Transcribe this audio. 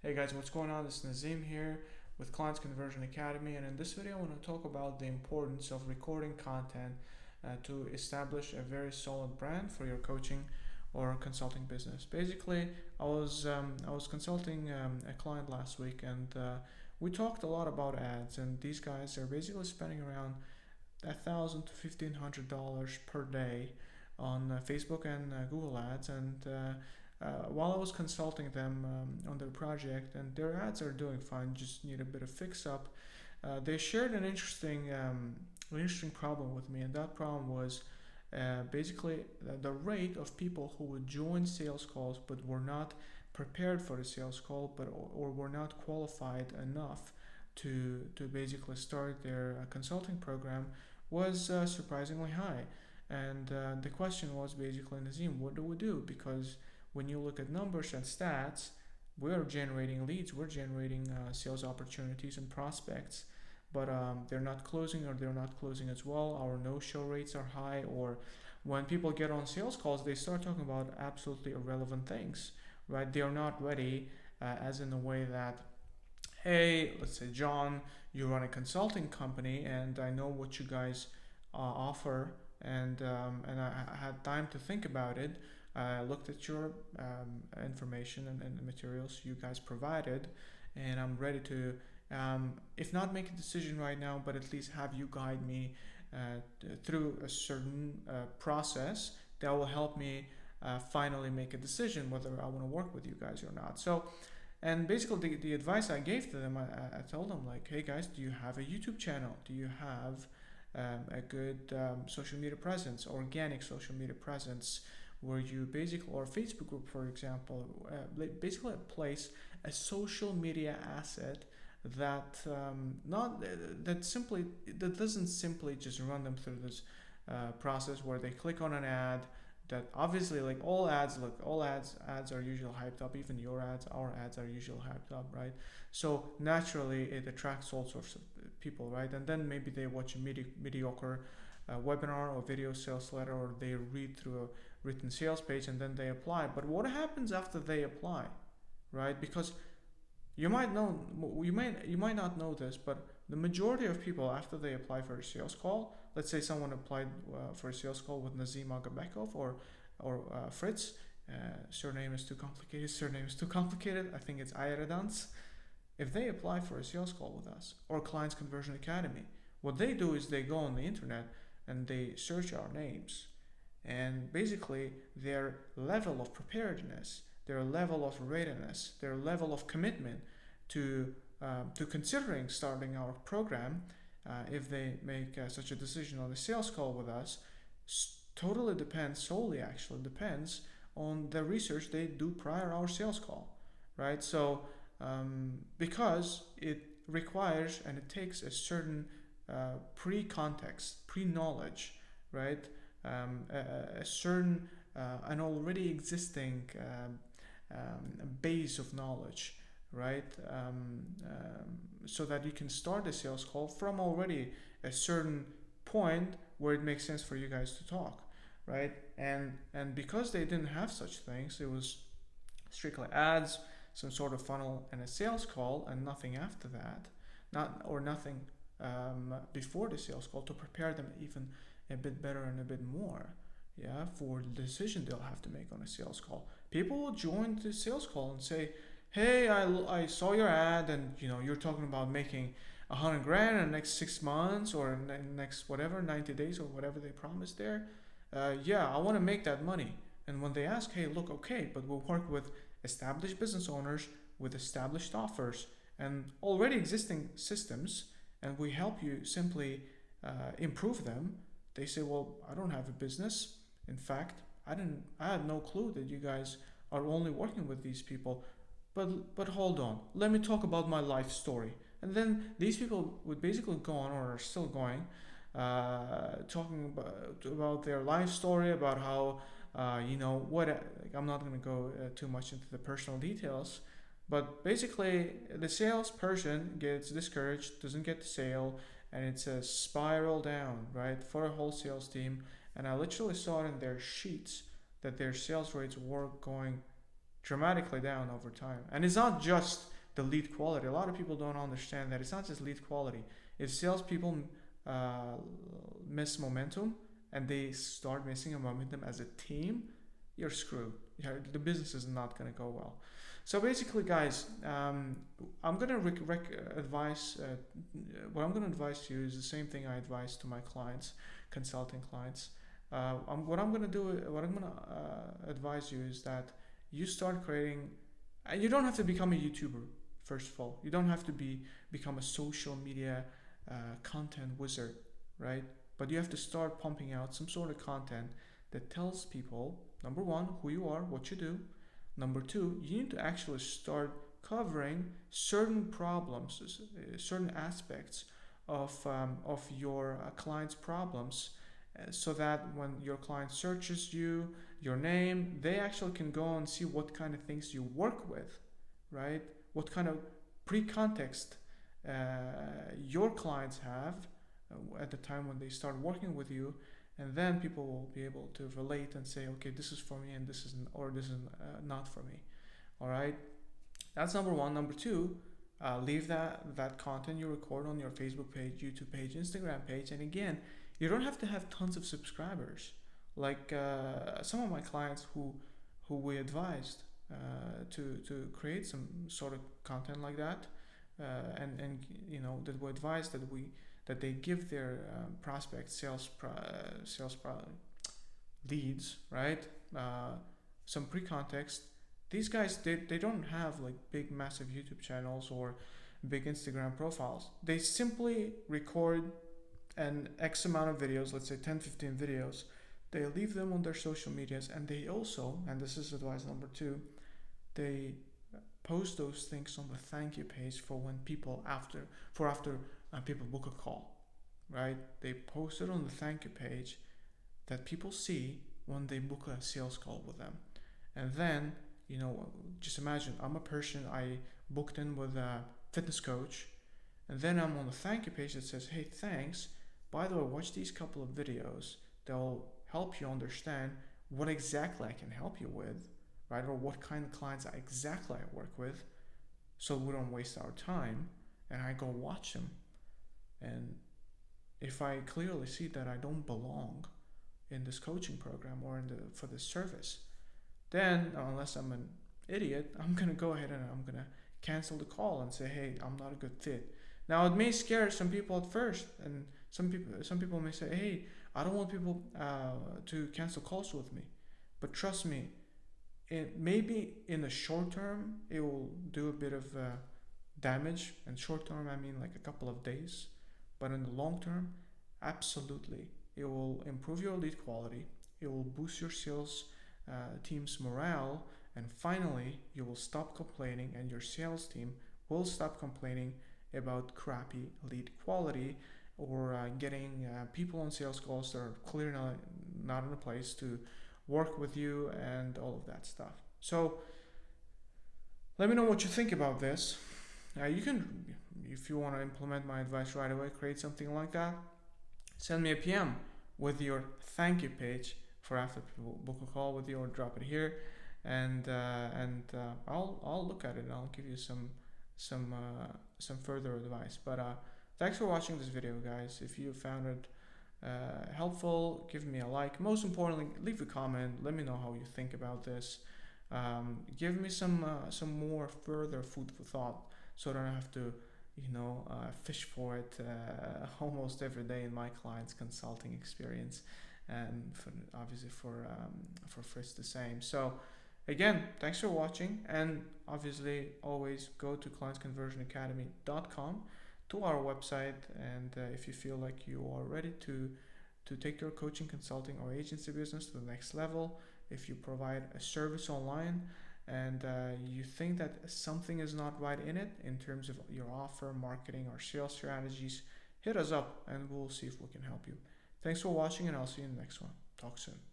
Hey guys, what's going on? This is Nazim here with Clients Conversion Academy, and in this video, I want to talk about the importance of recording content to establish a very solid brand for your coaching or consulting business. Basically, I was consulting a client last week, and we talked a lot about ads. And these guys are basically spending around $1,000 to $1,500 per day on Facebook and Google Ads, and while I was consulting them on their project, and their ads are doing fine, just need a bit of fix up. They shared an interesting problem with me, and that problem was basically the rate of people who would join sales calls but were not prepared for the sales call, or were not qualified enough to basically start their consulting program was surprisingly high. And the question was basically, Nazim, what do we do? Because when you look at numbers and stats, we're generating leads, we're generating sales opportunities and prospects, but they're not closing, or they're not closing as well. Our no-show rates are high, or when people get on sales calls, they start talking about absolutely irrelevant things, right? They are not ready, as in the way that, hey, let's say, John, you run a consulting company, and I know what you guys offer, and I had time to think about it. I looked at your information and the materials you guys provided, and I'm ready to, if not make a decision right now, but at least have you guide me through a certain process that will help me finally make a decision whether I want to work with you guys or not. So, and basically, the advice I gave to them, I told them, like, hey guys, do you have a YouTube channel? Do you have a good social media presence, organic social media presence, where you basically, or Facebook group, for example, basically place a social media asset that not that simply that doesn't simply just run them through this process where they click on an ad. That obviously, like all ads, look, all ads are usually hyped up. Even your ads, our ads are usually hyped up, right? So naturally, it attracts all sorts of people, right? And then maybe they watch a mediocre webinar or video sales letter, or they read through a written sales page, and then they apply. But what happens after they apply, right? Because you might know, you might not know this, but the majority of people, after they apply for a sales call, let's say someone applied for a sales call with Nazim Agabekov or Fritz, surname is too complicated. I think it's Ayredans. If they apply for a sales call with us or Clients Conversion Academy, what they do is they go on the internet and they search our names, and basically their level of preparedness, their level of readiness, their level of commitment to considering starting our program, if they make such a decision on a sales call with us, totally depends, solely actually depends on the research they do prior our sales call, right? So because it requires and it takes a certain pre-context, pre-knowledge, right? A certain an already existing base of knowledge, right? So that you can start a sales call from already a certain point where it makes sense for you guys to talk, right? And because they didn't have such things, it was strictly ads, some sort of funnel, and a sales call, and nothing after that, nothing before the sales call to prepare them even a bit better and a bit more, yeah, for the decision they'll have to make on a sales call. People will join the sales call and say, hey, I saw your ad, and you're talking about making 100 grand in the next 6 months, or in the next whatever 90 days, or whatever they promised there. Yeah, I want to make that money. And when they ask, hey, look, okay, but we'll work with established business owners with established offers and already existing systems, and we help you simply improve them. They say, well, I don't have a business. In fact, I had no clue that you guys are only working with these people. But hold on, let me talk about my life story. And then these people would basically go on, or are still going, talking about their life story, about how, what, like, I'm not going to go too much into the personal details, but basically the salesperson gets discouraged, doesn't get the sale, and it's a spiral down, right, for a whole sales team. And I literally saw it in their sheets that their sales rates were going dramatically down over time. And it's not just the lead quality. A lot of people don't understand that it's not just lead quality. If salespeople uh, miss momentum and they start missing a momentum as a team, you're screwed. The business is not going to go well. So basically, guys, I'm gonna advise. What I'm gonna advise to you is the same thing I advise to my clients, consulting clients. What I'm gonna advise you is that you start creating. And you don't have to become a YouTuber. First of all, you don't have to become a social media content wizard, right? But you have to start pumping out some sort of content that tells people, number one, who you are, what you do. Number two, you need to actually start covering certain problems, certain aspects of your client's problems, so that when your client searches your name, they actually can go and see what kind of things you work with, right? What kind of pre-context your clients have at the time when they start working with you, and then people will be able to relate and say, okay, this is for me, and this isn't, or this is not for me. All right, that's number one. Number two, leave that content you record on your Facebook page, YouTube page, Instagram page, and again, you don't have to have tons of subscribers. Like some of my clients who we advised to create some sort of content like that, and you know, that we advise that they give their prospects leads, right? Some pre-context. These guys, they don't have like big massive YouTube channels or big Instagram profiles. They simply record an X amount of videos, let's say 10-15 videos. They leave them on their social medias, and they also, and this is advice number two, they post those things on the thank you page for when people after people book a call, right? They post it on the thank you page that people see when they book a sales call with them. And then, you know, just imagine I'm a person, I booked in with a fitness coach, and then I'm on the thank you page that says, hey, thanks. By the way, watch these couple of videos. They'll help you understand what exactly I can help you with, right? Or what kind of clients exactly I work with, so we don't waste our time. And I go watch them. And if I clearly see that I don't belong in this coaching program or for this service, then unless I'm an idiot, I'm gonna go ahead and I'm gonna cancel the call and say, hey, I'm not a good fit. Now it may scare some people at first, and some people may say, hey, I don't want people to cancel calls with me. But trust me, maybe in the short term it will do a bit of damage, and short term I mean like a couple of days, but in the long term, absolutely, it will improve your lead quality, it will boost your sales team's morale, and finally you will stop complaining, and your sales team will stop complaining about crappy lead quality, or getting people on sales calls that are clearly not in a place to work with you, and all of that stuff. So let me know what you think about this. You can, if you want to implement my advice right away, create something like that, send me a PM with your thank you page for after people book a call with you, or drop it here, and I'll look at it and I'll give you some further advice. But thanks for watching this video, guys. If you found it helpful, give me a like. Most importantly, leave a comment. Let me know how you think about this. Give me some more further food for thought, so I don't have to, fish for it almost every day in my clients' consulting experience, and obviously for Fritz the same. So again, thanks for watching, and obviously always go to clientsconversionacademy.com, to our website, and if you feel like you are ready to take your coaching, consulting, or agency business to the next level, if you provide a service online and you think that something is not right in it in terms of your offer, marketing, or sales strategies, hit us up and we'll see if we can help you. Thanks for watching, and I'll see you in the next one. Talk soon.